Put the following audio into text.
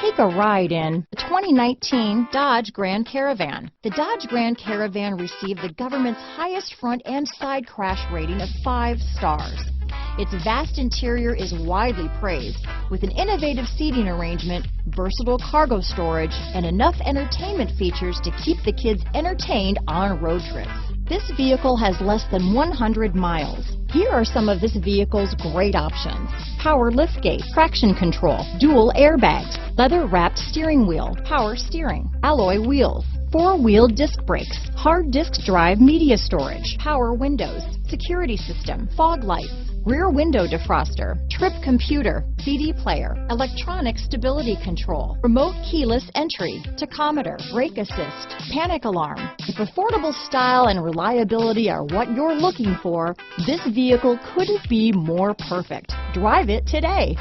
Take a ride in the 2019 Dodge Grand Caravan. The Dodge Grand Caravan received the government's highest front and side crash rating of 5 stars. Its vast interior is widely praised, with an innovative seating arrangement, versatile cargo storage, and enough entertainment features to keep the kids entertained on road trips. This vehicle has less than 100 miles. Here are some of this vehicle's great options: power liftgate, traction control, dual airbags, leather-wrapped steering wheel, power steering, alloy wheels, 4-wheel disc brakes, hard disk drive media storage, power windows, security system, fog lights, rear window defroster, trip computer, CD player, electronic stability control, remote keyless entry, tachometer, brake assist, panic alarm. If affordable style and reliability are what you're looking for, this vehicle couldn't be more perfect. Drive it today.